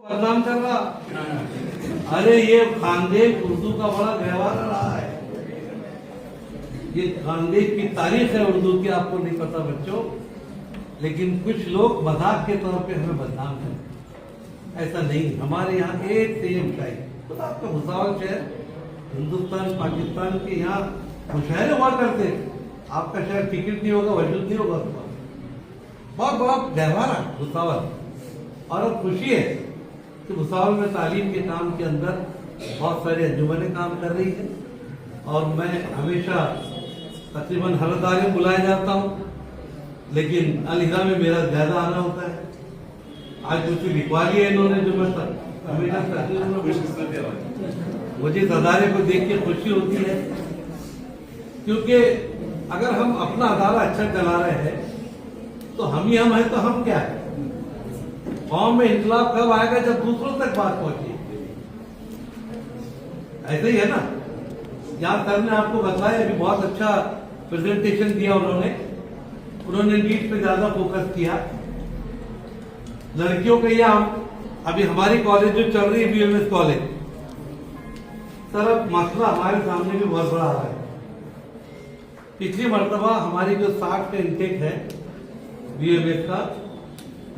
बदनाम कर रहा। अरे ये खानदेश उर्दू का बड़ा व्यवहार रहा है। ये खानदेश की तारीख है उर्दू की, आपको नहीं पता बच्चों, लेकिन कुछ लोग मजाक के तौर पे हमें बदनाम करते। ऐसा नहीं, हमारे यहाँ एक से एक चाहिए। तो आपका भुसावल शहर हिंदुस्तान पाकिस्तान के यहाँ मुशायरे हुआ करते, आपका शहर टिकट नहीं होगा, वजूद नहीं होगा। बहुत बड़ा व्यवहार है भुसावल, और अब खुशी है कि भुसावल में तालीम के काम के अंदर बहुत सारी अंजुमनें काम कर रही है, और मैं हमेशा तकरीबन हर दार में बुलाया जाता हूँ, लेकिन अलहिदा में मेरा ज्यादा आना होता है। आज मुझे लिखवा लिया इन्होंने, जो मैं हमेशा मुझे इस अदारे को देख के खुशी होती है, क्योंकि अगर हम अपना अदारा अच्छा चला रहे हैं तो हम ही हम हैं, तो हम क्या है। कौम में इंकलाब कब आएगा, जब दूसरों तक बात पहुंची। ऐसे ही है ना। यहाँ सर ने आपको बताया, अभी बहुत अच्छा प्रेजेंटेशन दिया उन्होंने नीट पे ज्यादा फोकस किया। लड़कियों के यहाँ अभी हमारी कॉलेज जो चल रही है बीएमएस कॉलेज, सर अब मसला हमारे सामने भी बहुत बड़ा आ रहा है। पिछली मर्तबा हमारी जो 60 का इंटेक है बीएमएस का,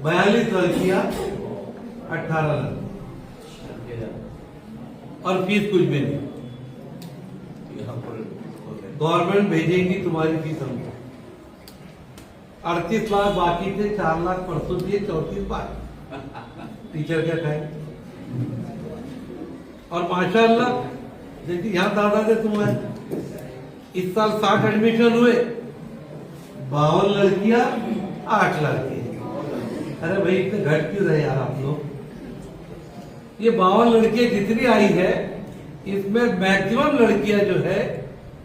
42 लड़कियां 18 लड़के, और फीस कुछ भी नहीं। गवर्नमेंट भेजेंगी तुम्हारी फीस हमको। 38 लाख बाकी थे, 4 लाख परसों दिए, 34 बाकी। टीचर क्या खाए। और माशाअल्लाह देखिए यहाँ दादा से तुम्हारे इस साल 60 एडमिशन हुए, 52 लड़कियां 8 लड़के। अरे भाई इतने घट क्यों रहे यार आप लोग। ये 52 लड़कियां जितनी आई है, इसमें मैक्सिमम लड़कियां जो है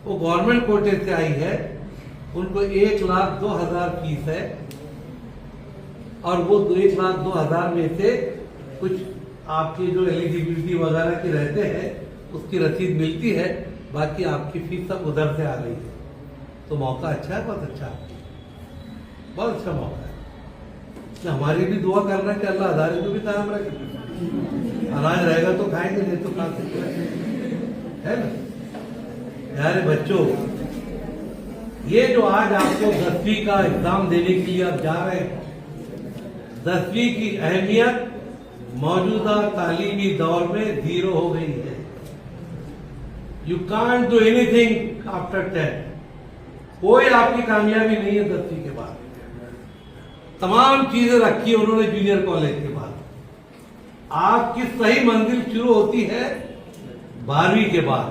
वो गवर्नमेंट कोटे से आई है। उनको 1,02,000 फीस है, और वो 1,02,000 में से कुछ आपकी जो एलिजिबिलिटी वगैरह के रहते हैं उसकी रसीद मिलती है, बाकी आपकी फीस सब उधर से आ रही है। तो मौका अच्छा है, बहुत अच्छा, बहुत अच्छा मौका है। तो हमारी भी दुआ करना कि अल्लाह अदारे को भी कायम रखे। अनाज रहेगा तो खाएंगे, नहीं तो खा सकते है ना। यारे बच्चों, ये जो आज आपको 10वीं का एग्जाम देने के लिए आप जा रहे हैं, 10वीं की अहमियत मौजूदा तालीमी दौर में 0 हो गई है। You can't do anything after 10। कोई आपकी कामयाबी नहीं है 10वीं के बाद। तमाम चीजें रखी है उन्होंने जूनियर कॉलेज के बाद। आपकी सही मंजिल शुरू होती है 12वीं के बाद,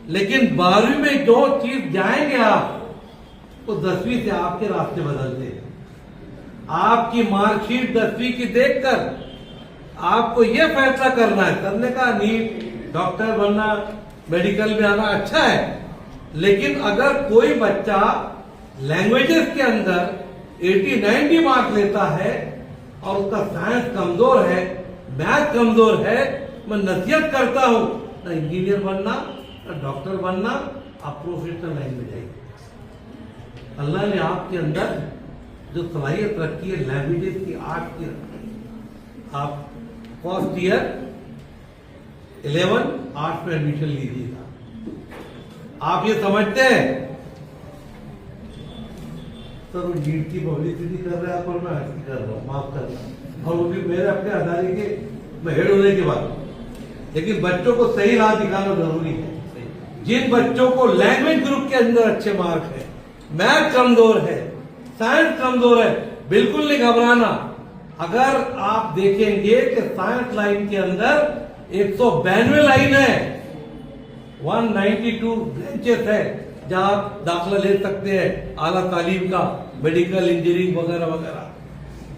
लेकिन 12वीं में जो चीज जाएंगे आप, वो 10वीं से आपके रास्ते बदलते हैं। आपकी मार्कशीट 10वीं की देखकर आपको यह फैसला करना है। करने का नीट डॉक्टर बनना, मेडिकल में आना अच्छा है, लेकिन अगर कोई बच्चा लैंग्वेजेस के अंदर 80-90 मार्क्स लेता है और उसका साइंस कमजोर है, मैथ कमजोर है, मैं नसीहत करता हूं ना इंजीनियर बनना, ना डॉक्टर बनना, आप प्रोफेशनल लाइन में जाइए। अल्लाह ने आपके अंदर जो सलाहियत रखी है लैंग्वेजेस की, आर्ट की रखी है। आप फर्स्ट ईयर 11 आर्ट्स में एडमिशन लीजिएगा। आप ये समझते हैं सर वो नीट की पब्लिसिटी कर रहे हैं आप, और मैं हंसी कर रहा हूँ, माफ करना, और वो भी मेरे अपने अदारे के मैं हेड होने के बाद। लेकिन बच्चों को सही राह दिखाना जरूरी है। जिन बच्चों को लैंग्वेज ग्रुप के अंदर अच्छे मार्क है, मैथ कमजोर है, साइंस कमजोर है, बिल्कुल नहीं घबराना। अगर आप देखेंगे कि साइंस लाइन के अंदर 192 लाइन है, 192 ब्रांचेस है जहां आप दाखिला ले सकते हैं आला तालीम का, मेडिकल, इंजीनियरिंग वगैरह वगैरह।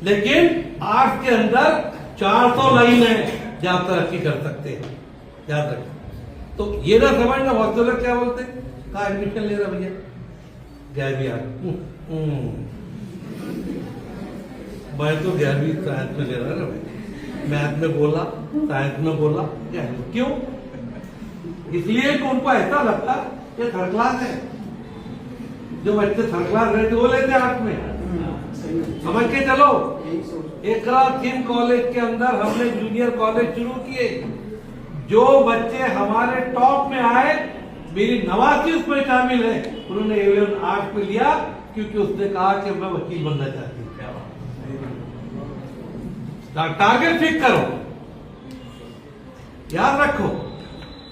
लेकिन आर्ट्स के अंदर 400 लाइन है जहां आप तरक्की कर सकते हैं, याद रखें। तो ये ना समझना हॉस्टलर क्या बोलते, कहा एडमिशन ले रहा भैया 11वीं मैं तो 11वीं साइंस में ले रहा है ना भाई, मैथ में बोला, साइंस में बोला, क्यों? इसलिए कि उनको ऐसा लगता ये थर्ड क्लास है। जो बच्चे थर्ड क्लास रहते वो लेते आर्ट्स में, समझ के चलो। इकरा थीम कॉलेज के अंदर हमने जूनियर कॉलेज शुरू किए। जो बच्चे हमारे टॉप में आए, मेरी नवासी उसमें शामिल है, उन्होंने 11 आर्ट में लिया क्योंकि उसने कहा कि मैं वकील बनना चाहती हूँ। टारगेट फिक्स करो, याद रखो,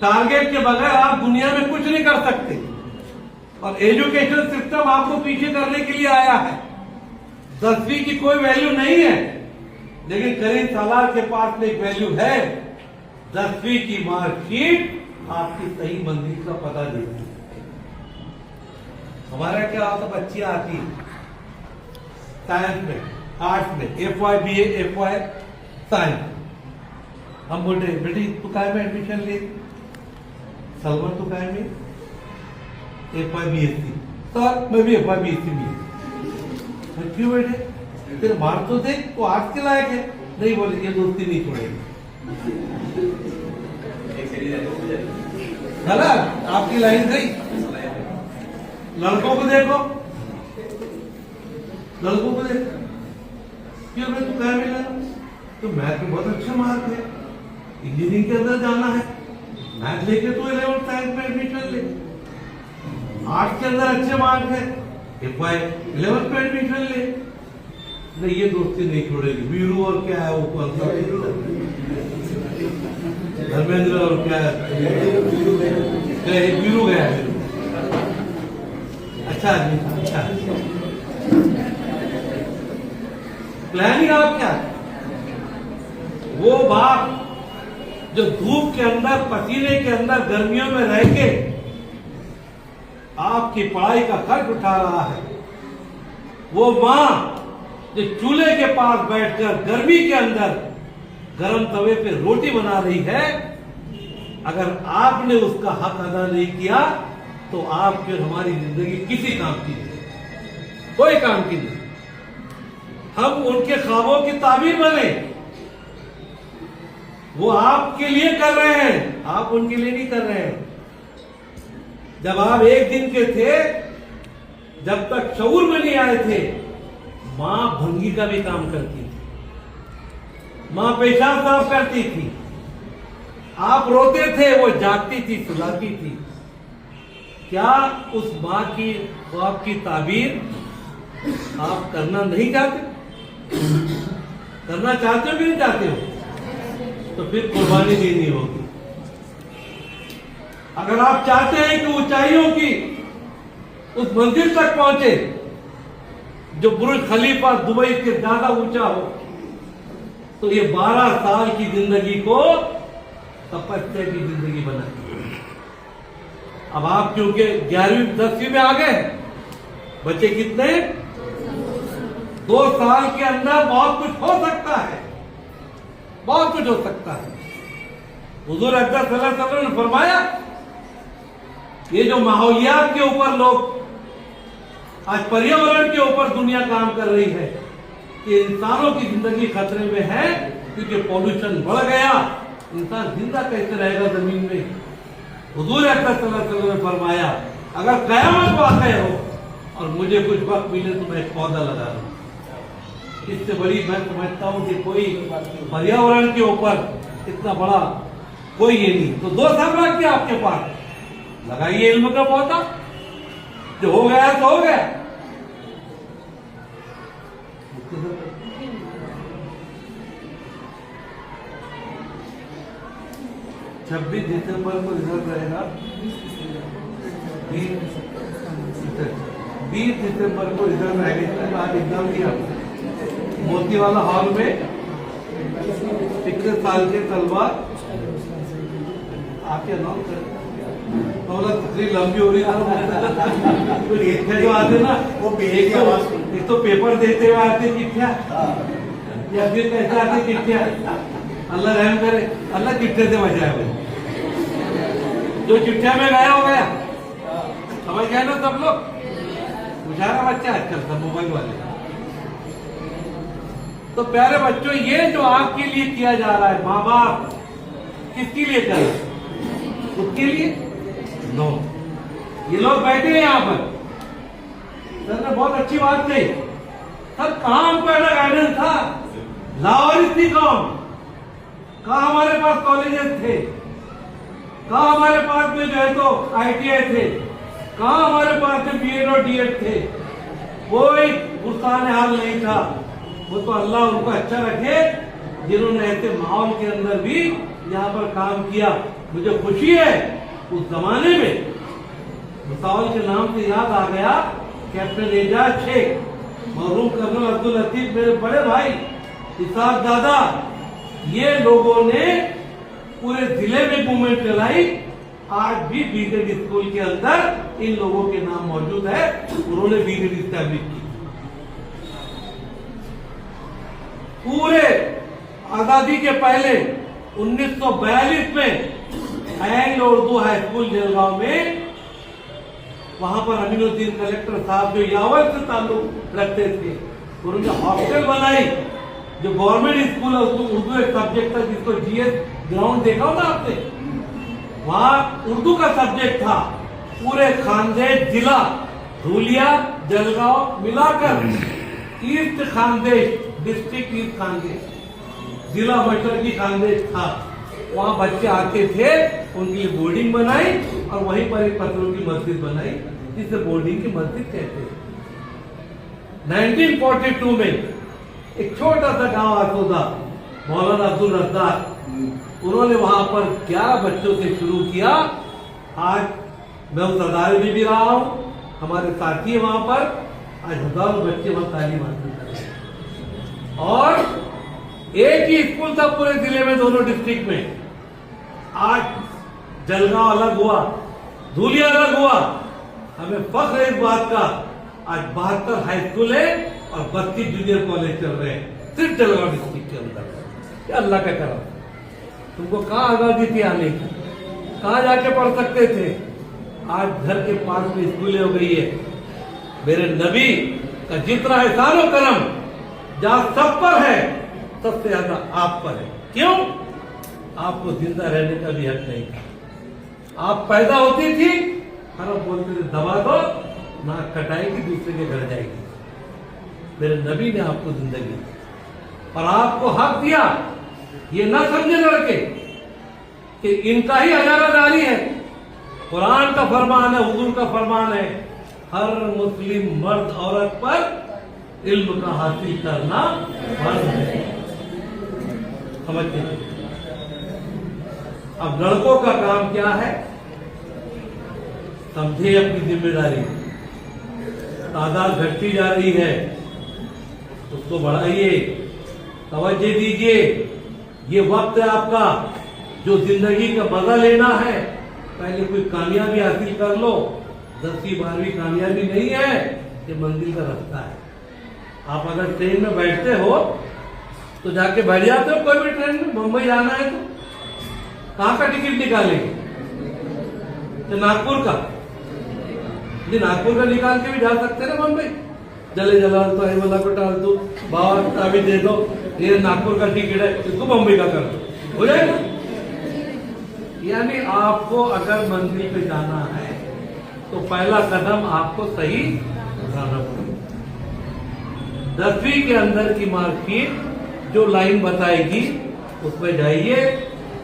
टारगेट के बगैर आप दुनिया में कुछ नहीं कर सकते। और एजुकेशन सिस्टम आपको पीछे करने के लिए आया है। 10वीं की कोई वैल्यू नहीं है, लेकिन करीम सालार के पास एक वैल्यू है। 10वीं की मार्कशीट आपकी सही मंजिल का पता देती है। हमारा क्या होता, बच्चियां आती साइंस में, आर्ट्स में, FY BA FY साइंस, हम बोलते बेटी तू काय में एडमिशन ले, सलमान तू काय में, FY BSc, सर मैं भी FY BSc में। क्यों बेटे, तेरे मार्क्स तो देख, वो आर्ट्स के लायक है। नहीं बोले, ये दोस्ती नहीं छोड़ेगी। गलत, आपकी लाइन गई। लड़कों को देखो, लड़कों को देखो, क्यों भाई तू क्या मिला, तो मैथ में बहुत अच्छा मार्क है, इंजीनियरिंग के अंदर जाना है, मैथ लेके तो 11th साइंस में एडमिशन ले। आर्ट्स के अंदर अच्छे मार्क है, FY 11th में एडमिशन ले। नहीं, ये दोस्ती नहीं छोड़ेगी। वीरू और क्या है वो कौन सा, धर्मेंद्र और क्या है, वीरू गया है। अच्छा आदमी, अच्छा प्लानिंग आप क्या, वो बाप जो धूप के अंदर, पसीने के अंदर, गर्मियों में रह के आपकी पढ़ाई का खर्च उठा रहा है, वो मां जो चूल्हे के पास बैठकर गर्मी के अंदर गर्म तवे पे रोटी बना रही है, अगर आपने उसका हक अदा नहीं किया तो आपकी और हमारी जिंदगी किसी काम की नहीं, कोई काम की नहीं। हम उनके ख्वाबों की ताबीर बने, वो आपके लिए कर रहे हैं, आप उनके लिए नहीं कर रहे हैं। जब आप एक दिन के थे, जब तक शऊर में नहीं आए थे, मां भंगी का भी काम करती थी, मां पेशाब साफ करती थी, आप रोते थे, वो जागती थी, सुलाती थी। क्या उस मां की ख्वाब की ताबीर आप करना नहीं चाहते? करना चाहते हो कि नहीं चाहते हो? तो फिर कुर्बानी देनी होगी। अगर आप चाहते हैं कि ऊंचाइयों की उस मंजिल तक पहुंचे जो बुर्ज खलीफा दुबई से ज्यादा ऊंचा हो, तो ये 12 साल की जिंदगी को तपस्या की जिंदगी बनाइए। अब आप क्योंकि 11वीं 10वीं में आ गए, बच्चे कितने, 2 साल के अंदर बहुत कुछ हो सकता है, बहुत कुछ हो सकता है। हुजूर अकबर सल्लल्लाहु अलैहि वसल्लम ने फरमाया, ये जो माहौलियात के ऊपर लोग आज पर्यावरण के ऊपर दुनिया काम कर रही है, ये इंसानों की जिंदगी खतरे में है, क्योंकि पॉल्यूशन बढ़ गया, इंसान जिंदा कैसे रहेगा जमीन में। हुजूर अकबर सल्लल्लाहु अलैहि वसल्लम ने फरमाया, अगर कयामत वाक़ई हो और मुझे कुछ वक्त मिले तो मैं एक पौधा लगा दूं। इससे बड़ी मैं समझता हूं कि कोई पर्यावरण के ऊपर इतना बड़ा कोई ये नहीं। तो 2 साल क्या आपके पास, लगाइए इल्म का पौधा, जो हो गया तो हो गया। 26 दिसंबर को रिजल्ट रहेगा, 20 दिसंबर को रिजल्ट रहेगा। आज एग्जाम दिया मोती वाला हॉल में, 21 साल के तलबा आपके अनाउंस कर, तकरीर लंबी हो रही है। जो आते ना वो एक तो पेपर देते हुए आते चिट्ठिया, या फिर कैसे आते चिट्ठिया, अल्लाह रहम करे, अल्लाह चिट्ठे से बचाए हुए। जो चिट्ठिया में गया हो गया, समझ गए ना सब लोग। मुशारा बच्चा आजकल सब मोबाइल वाले। तो प्यारे बच्चों, ये जो आपके लिए किया जा रहा है, माँ बाप किसके लिए कर रहे हैं? उसके लिए नो। ये लोग बैठे हैं यहाँ पर, सर ने बहुत अच्छी बात कही, सर कहाँ हमको ऐसा गाइडेंस था? लाहौरी थी कौन? कहाँ हमारे पास कॉलेजेस थे? कहाँ हमारे पास में जो है तो ITI थे? कहाँ हमारे पास में BEd और DEd थे? कोई गुस्साने हाल नहीं था। वो तो अल्लाह उनको अच्छा रखे जिन्होंने ऐसे माहौल के अंदर भी यहाँ पर काम किया। मुझे खुशी है उस जमाने में भुसावल के नाम से याद आ गया कैप्टन एजाज शेख, मरहूम कर्नल अब्दुल लतीफ, मेरे बड़े भाई इसाक दादा, ये लोगों ने पूरे जिले में मूवमेंट चलाई। आज भी BEd स्कूल के अंदर इन लोगों के नाम मौजूद है, उन्होंने BEd स्टैब्लिश की। पूरे आजादी के पहले 1942 में Anglo Urdu high school Jalgaon में, वहां पर अमीनुद्दीन कलेक्टर साहब जो यावल से ताल्लुक रखते थे, उन्होंने हॉस्टल बनाई। जो गवर्नमेंट स्कूल है उसको उर्दू एक सब्जेक्ट था, जिसको GS ग्राउंड देखा हो ना आपने, वहां उर्दू का सब्जेक्ट था। पूरे खानदेश जिला धूलिया जलगांव मिलाकर east Khandesh district, east Khandesh जिला मशरकी खानदेश था। वहां बच्चे आते थे, उनके लिए बोर्डिंग बनाई और वहीं पर एक पत्थरों की मस्जिद बनाई, जिसे बोर्डिंग की मस्जिद कहते हैं। 1942 में एक छोटा सा गांव आसोदा, मौलाना अब्दुल रज़्ज़ाक, उन्होंने वहां पर 11 बच्चों से शुरू किया। आज मैं उस अदारे में भी रहा हूं, हमारे साथी है वहां पर। आज हजारों बच्चे वहां तालीम हासिल कर रहे हैं और एक ही स्कूल था पूरे जिले में, दोनों डिस्ट्रिक्ट में। आज जलगांव अलग हुआ, धूलिया अलग हुआ, हमें फख्र है इस बात का। आज 72 हाई स्कूल है और 32 जूनियर कॉलेज चल रहे हैं सिर्फ जलगांव डिस्ट्रिक्ट के अंदर। ये अल्लाह का करम। तुमको कहाँ आजादी थी आने की? कहाँ जाके पढ़ सकते थे? आज घर के पास में स्कूलें हो गई है। मेरे नबी का जितना एहसान और करम जहाँ सब पर है, सबसे ज्यादा आप पर है। क्यों? आपको जिंदा रहने का भी हक नहीं था। आप पैदा होती थी, अरब बोलते थे दबा दो, नाक कटाएगी, दूसरे के घर जाएगी। मेरे नबी ने आपको जिंदगी दी और आपको हक दिया। ये ना समझे लड़के कि इनका ही हजारा जारी है। कुरान का फरमान है, हुजूर का फरमान है, हर मुस्लिम मर्द औरत पर इल्म का हासिल करना फर्ज है। समझते हैं? अब लड़कों का काम क्या है? समझे अपनी जिम्मेदारी। तादाद घटती जा रही है, उसको बढ़ाइए, तवज्जो दीजिए। ये वक्त है आपका जो जिंदगी का मजा लेना है। पहले कोई कामयाबी हासिल कर लो। 10वीं 12वीं कामयाबी नहीं है, ये मंजिल का रास्ता है। आप अगर ट्रेन में बैठते हो तो जाके बैठ जाते हो कोई भी ट्रेन में। मुंबई जाना है तो कहाँ का टिकट निकालेंगे? तो नागपुर का। जी नागपुर का निकाल के भी जा सकते हैं ना मुंबई। जले जला तो है वाला को डाल दो, बाबा अभी दे दो, ये नागपुर का टिकट है, इसको मुंबई का कर दो, हो जाएगा। यानी आपको अगर मंजिल पे जाना है तो पहला कदम आपको सही उठाना पड़ेगा। 10वीं के अंदर की मार्कशीट जो लाइन बताएगी उसमें जाइए।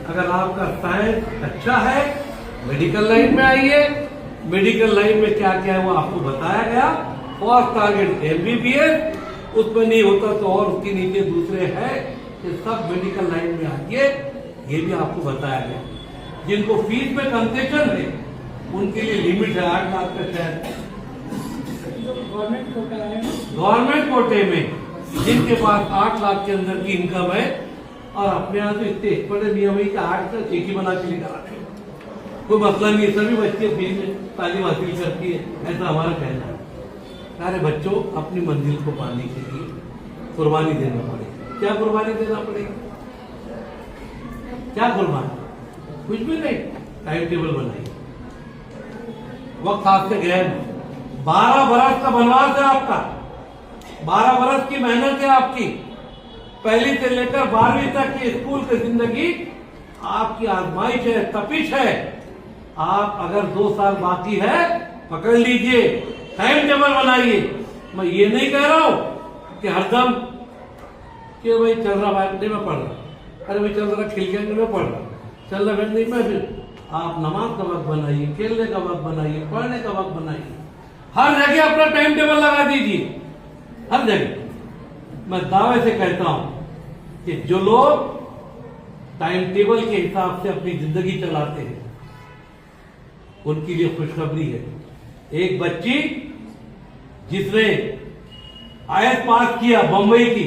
अगर आपका साइंस अच्छा है, मेडिकल लाइन में आइए। मेडिकल लाइन में क्या क्या है वो आपको बताया गया। फर्स्ट टारगेट MBBS, उसमें नहीं होता तो और उसके नीचे दूसरे हैं, ये सब मेडिकल लाइन में आइए, ये भी आपको बताया गया। जिनको फीस में कंसेशन है उनके लिए लिमिट है 8 लाख का शायद। गवर्नमेंट कोटे में जिनके पास 8 लाख के अंदर की इनकम है, और अपने यहाँ तो इतने बड़े नियम है कि 8 का चेक ही बना के निकाला, कोई मसला नहीं है। सभी बच्चे फ्री में तालीम हासिल करती है, ऐसा हमारा कहना है। सारे बच्चों अपनी मंजिल को पाने के लिए कुर्बानी देना पड़ेगी। क्या कुर्बानी देना पड़ेगी? क्या कुर्बानी? कुछ भी नहीं। टाइम टेबल बनाइए। वक्त आपसे गया 12 बरस का वनवास है आपका, 12 बरस की मेहनत है आपकी। पहली से लेकर 12वीं तक की स्कूल की जिंदगी आपकी आजमाइश है, तपिश है। आप अगर 2 साल बाकी है, पकड़ लीजिए, टाइम टेबल बनाइए। मैं ये नहीं कह रहा हूं कि हरदम कि भाई चल रहा भाई नहीं मैं पढ़ रहा, अरे भाई चल रहा खेल के मैं पढ़ रहा, चल रहा फिर नहीं मैं फिर। आप नमाज का वक्त बनाइए, खेलने का वक्त बनाइए, पढ़ने का वक्त बनाइए, हर जगह अपना टाइम टेबल लगा दीजिए, हर जगह। मैं दावे से कहता हूं कि जो लोग टाइम टेबल के हिसाब से अपनी जिंदगी चलाते हैं उनके लिए खुशखबरी है। एक बच्ची जिसने आईएएस पास किया बंबई की,